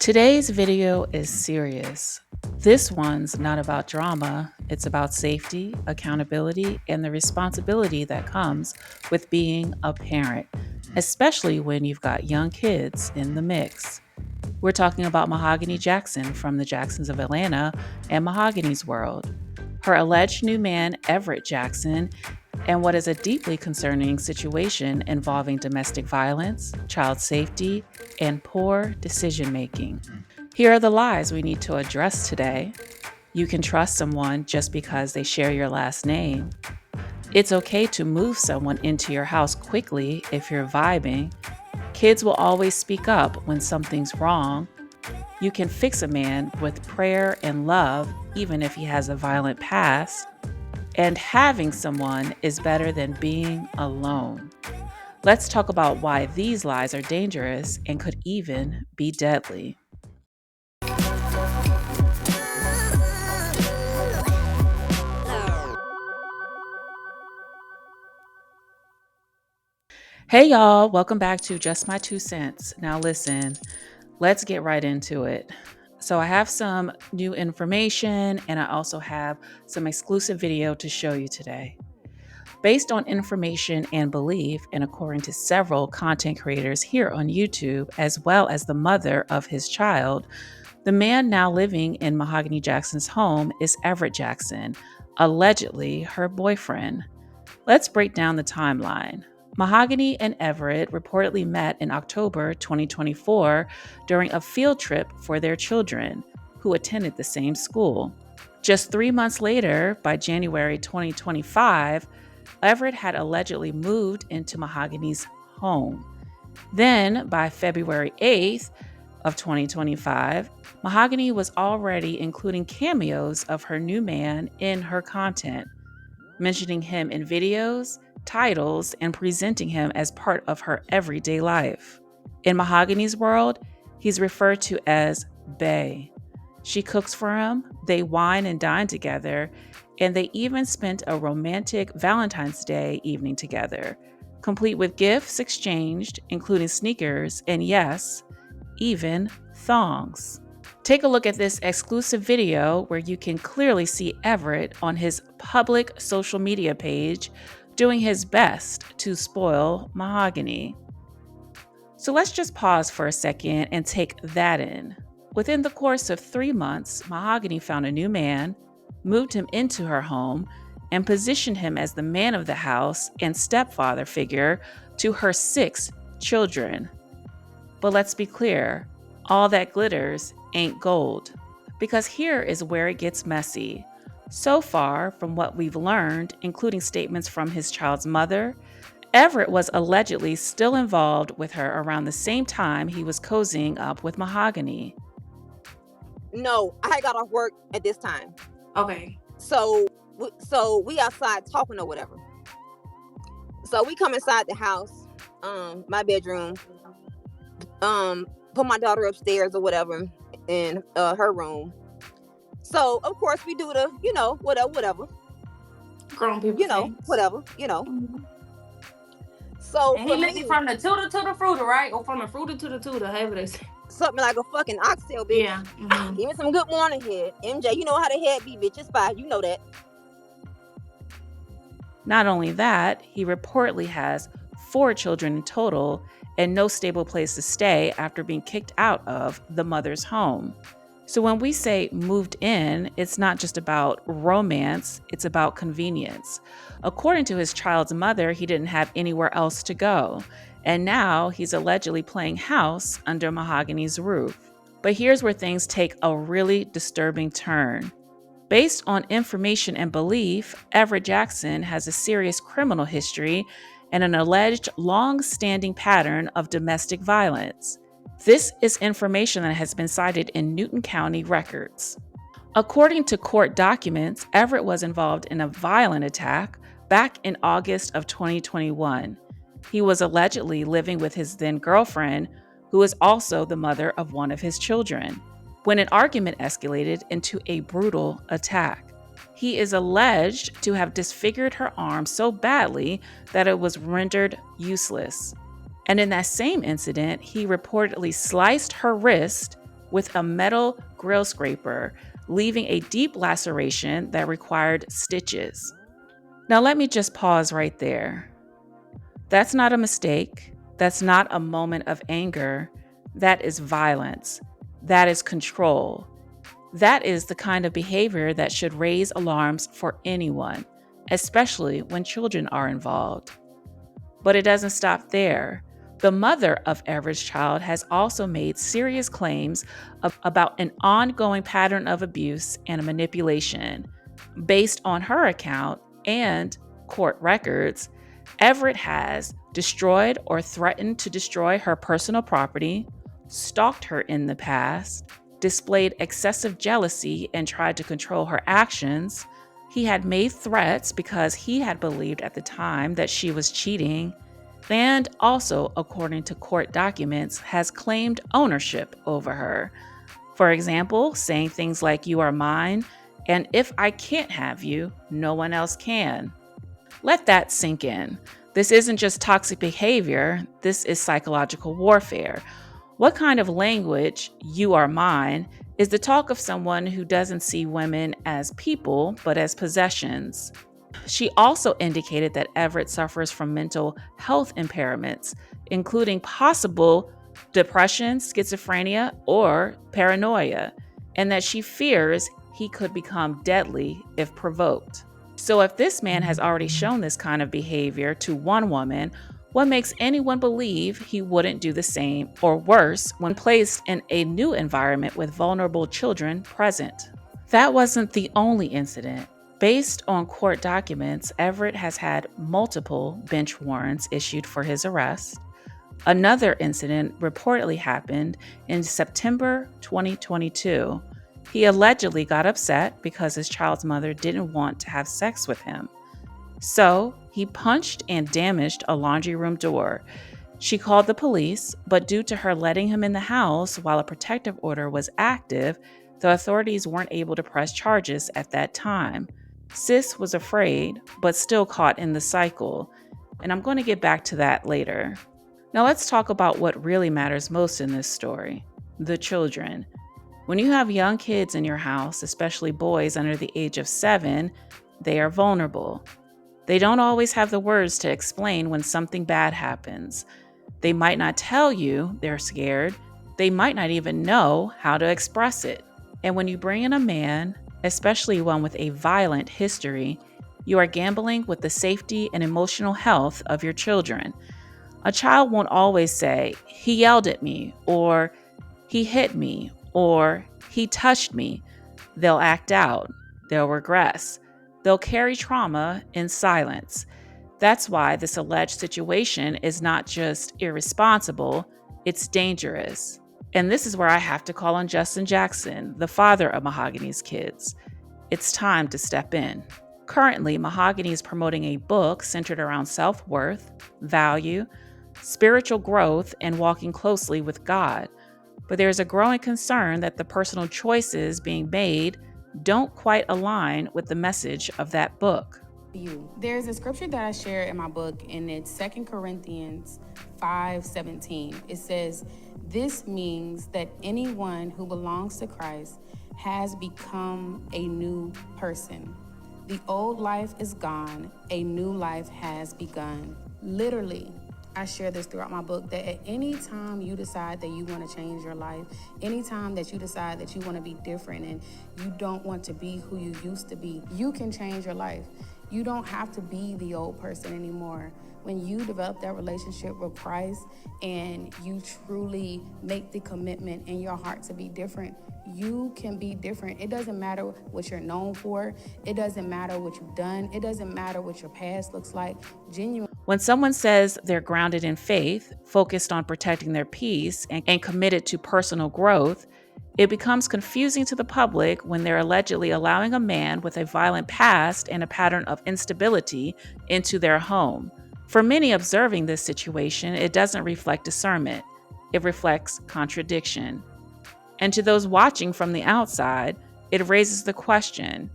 Today's video is serious. This one's not about drama, it's about safety, accountability, and the responsibility that comes with being a parent, especially when you've got young kids in the mix. We're talking about Mahogany Jackson from the Jacksons of Atlanta and Mahogany's World, her alleged new man, Everett Jackson, and what is a deeply concerning situation involving domestic violence, child safety, and poor decision making. Here are the lies we need to address today. You can trust someone just because they share your last name. It's okay to move someone into your house quickly if you're vibing. Kids will always speak up when something's wrong. You can fix a man with prayer and love, even if he has a violent past. And having someone is better than being alone. Let's talk about why these lies are dangerous and could even be deadly. Hey y'all, welcome back to Just My Two Cents. Now listen, let's get right into it. So I have some new information and I also have some exclusive video to show you today. Based on information and belief, and according to several content creators here on YouTube, as well as the mother of his child, the man now living in Mahogany Jackson's home is Everett Jackson, allegedly her boyfriend. Let's break down the timeline. Mahogany and Everett reportedly met in October 2024 during a field trip for their children, who attended the same school. Just 3 months later, by January 2025, Everett had allegedly moved into Mahogany's home. Then, by February 8th of 2025, Mahogany was already including cameos of her new man in her content, mentioning him in videos, titles, and presenting him as part of her everyday life. In Mahogany's world, he's referred to as Bae. She cooks for him, they wine and dine together, and they even spent a romantic Valentine's Day evening together, complete with gifts exchanged, including sneakers, and yes, even thongs. Take a look at this exclusive video where you can clearly see Everett on his public social media page doing his best to spoil Mahogany. So let's just pause for a second and take that in. Within the course of 3 months, Mahogany found a new man, moved him into her home, and positioned him as the man of the house and stepfather figure to her 6 children. But let's be clear, all that glitters ain't gold, because here is where it gets messy. So far, from what we've learned, including statements from his child's mother, Everett was allegedly still involved with her around the same time he was cozying up with Mahogany. No, I got off work at this time. Okay. So we outside talking or whatever. So we come inside the house, my bedroom, put my daughter upstairs or whatever in her room. So of course we do the, whatever. Grown people things. Whatever, Mm-hmm. So and he licked it from the tutor to the fruiter, right? Or from the fruiter to the tutor, however they say. Something like a fucking oxtail, bitch. Yeah. Mm-hmm. Give me some good morning head. MJ, you know how the head be, bitch. It's fine. You know that. Not only that, he reportedly has 4 children in total and no stable place to stay after being kicked out of the mother's home. So when we say moved in, it's not just about romance, it's about convenience. According to his child's mother, he didn't have anywhere else to go. And now he's allegedly playing house under Mahogany's roof. But here's where things take a really disturbing turn. Based on information and belief, Everett Jackson has a serious criminal history and an alleged long-standing pattern of domestic violence. This is information that has been cited in Newton County records. According to court documents, Everett was involved in a violent attack back in August of 2021. He was allegedly living with his then girlfriend, who is also the mother of one of his children, when an argument escalated into a brutal attack. He is alleged to have disfigured her arm so badly that it was rendered useless. And in that same incident, he reportedly sliced her wrist with a metal grill scraper, leaving a deep laceration that required stitches. Now, let me just pause right there. That's not a mistake. That's not a moment of anger. That is violence. That is control. That is the kind of behavior that should raise alarms for anyone, especially when children are involved. But it doesn't stop there. The mother of Everett's child has also made serious claims about an ongoing pattern of abuse and manipulation. Based on her account and court records, Everett has destroyed or threatened to destroy her personal property, stalked her in the past, displayed excessive jealousy and tried to control her actions. He had made threats because he had believed at the time that she was cheating, and also, according to court documents, has claimed ownership over her. For example, saying things like, "You are mine," and "If I can't have you, no one else can." Let that sink in. This isn't just toxic behavior, this is psychological warfare. What kind of language, "you are mine," is the talk of someone who doesn't see women as people, but as possessions? She also indicated that Everett suffers from mental health impairments, including possible depression, schizophrenia, or paranoia, and that she fears he could become deadly if provoked. So, if this man has already shown this kind of behavior to one woman, what makes anyone believe he wouldn't do the same or worse when placed in a new environment with vulnerable children present? That wasn't the only incident. Based on court documents, Everett has had multiple bench warrants issued for his arrest. Another incident reportedly happened in September 2022. He allegedly got upset because his child's mother didn't want to have sex with him. So he punched and damaged a laundry room door. She called the police, but due to her letting him in the house while a protective order was active, the authorities weren't able to press charges at that time. Sis was afraid, but still caught in the cycle. And I'm going to get back to that later. Now let's talk about what really matters most in this story: the children. When you have young kids in your house, especially boys under the age of 7, they are vulnerable. They don't always have the words to explain when something bad happens. They might not tell you they're scared. They might not even know how to express it. And when you bring in a man, especially one with a violent history, you are gambling with the safety and emotional health of your children. A child won't always say, "He yelled at me," or "He hit me," or "He touched me." They'll act out. They'll regress. They'll carry trauma in silence. That's why this alleged situation is not just irresponsible, it's dangerous. And this is where I have to call on Justin Jackson, the father of Mahogany's kids. It's time to step in. Currently, Mahogany is promoting a book centered around self-worth, value, spiritual growth, and walking closely with God. But there's a growing concern that the personal choices being made don't quite align with the message of that book. There's a scripture that I share in my book, and it's 2 Corinthians 5:17. It says, "This means that anyone who belongs to Christ has become a new person. The old life is gone, a new life has begun." Literally, I share this throughout my book, that at any time you decide that you want to change your life, anytime that you decide that you want to be different and you don't want to be who you used to be, you can change your life. You don't have to be the old person anymore. When you develop that relationship with Christ and you truly make the commitment in your heart to be different, you can be different. It doesn't matter what you're known for. It doesn't matter what you've done. It doesn't matter what your past looks like. When someone says they're grounded in faith, focused on protecting their peace, and committed to personal growth, it becomes confusing to the public when they're allegedly allowing a man with a violent past and a pattern of instability into their home. For many observing this situation, it doesn't reflect discernment. It reflects contradiction. And to those watching from the outside, it raises the question: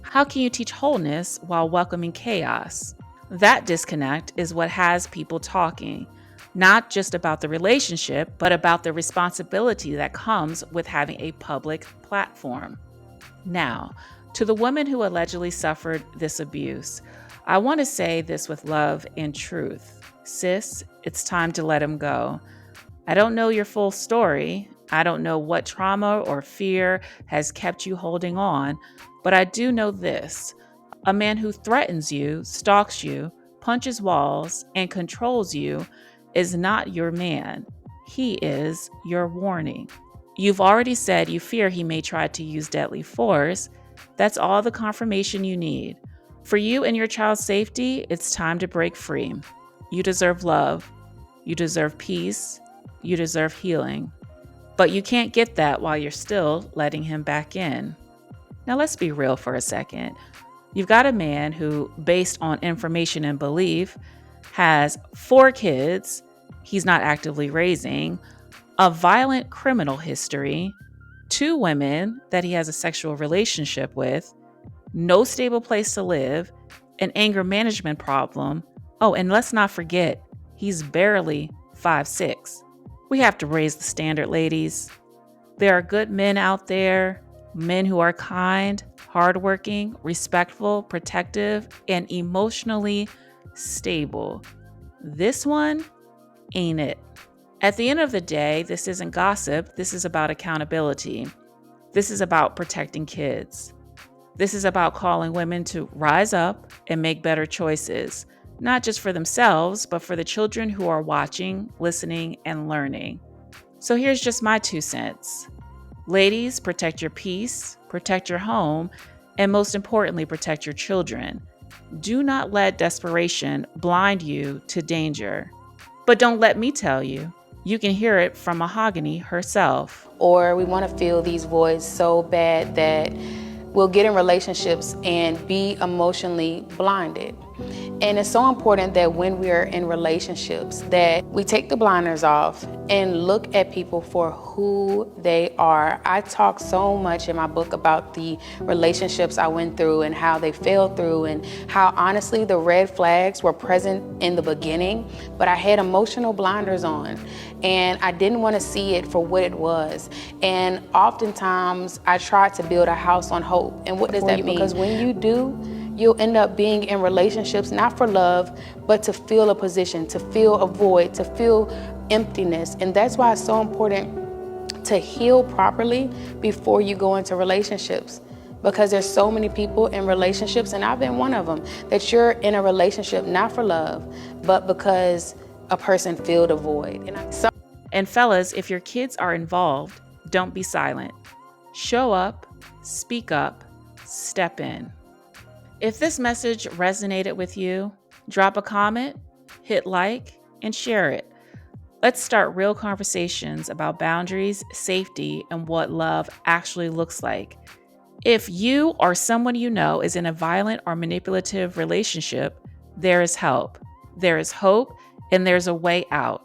how can you teach wholeness while welcoming chaos? That disconnect is what has people talking. not just about the relationship, but about the responsibility that comes with having a public platform. Now, to the woman who allegedly suffered this abuse, I want to say this with love and truth. Sis, it's time to let him go. I don't know your full story. I don't know what trauma or fear has kept you holding on, but I do know this. A man who threatens you, stalks you, punches walls, and controls you is not your man. He is your warning. You've already said you fear he may try to use deadly force. That's all the confirmation you need. For you and your child's safety, it's time to break free. You deserve love. You deserve peace. You deserve healing. But you can't get that while you're still letting him back in. Now let's be real for a second. You've got a man who, based on information and belief, has 4 kids he's not actively raising, a violent criminal history, 2 women that he has a sexual relationship with, no stable place to live, an anger management problem. Oh, and let's not forget, he's barely 5'6". We have to raise the standard, ladies. There are good men out there, men who are kind, hardworking, respectful, protective, and emotionally stable. This one ain't it. At the end of the day, this isn't gossip. This is about accountability. This is about protecting kids. This is about calling women to rise up and make better choices, not just for themselves, but for the children who are watching, listening, and learning. So here's just my 2 cents. Ladies, protect your peace, protect your home, and most importantly, protect your children. Do not let desperation blind you to danger. But don't let me tell you. You can hear it from Mahogany herself. Or we want to fill these voids so bad that we'll get in relationships and be emotionally blinded. And it's so important that when we're in relationships that we take the blinders off and look at people for who they are. I talk so much in my book about the relationships I went through and how they fell through and how honestly the red flags were present in the beginning, but I had emotional blinders on and I didn't want to see it for what it was. And oftentimes I tried to build a house on hope. And what does that mean? Because when you do, you'll end up being in relationships, not for love, but to fill a position, to fill a void, to fill emptiness. And that's why it's so important to heal properly before you go into relationships. Because there's so many people in relationships, and I've been one of them, that you're in a relationship not for love, but because a person filled a void. And fellas, if your kids are involved, don't be silent. Show up, speak up, step in. If this message resonated with you, drop a comment, hit like, and share it. Let's start real conversations about boundaries, safety, and what love actually looks like. If you or someone you know is in a violent or manipulative relationship, there is help, there is hope, and there's a way out.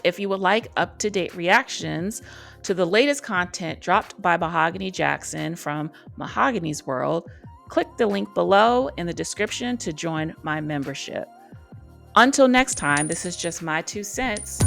If you would like up-to-date reactions to the latest content dropped by Mahogany Jackson from Mahogany's World, click the link below in the description to join my membership. Until next time, this is just my 2 cents.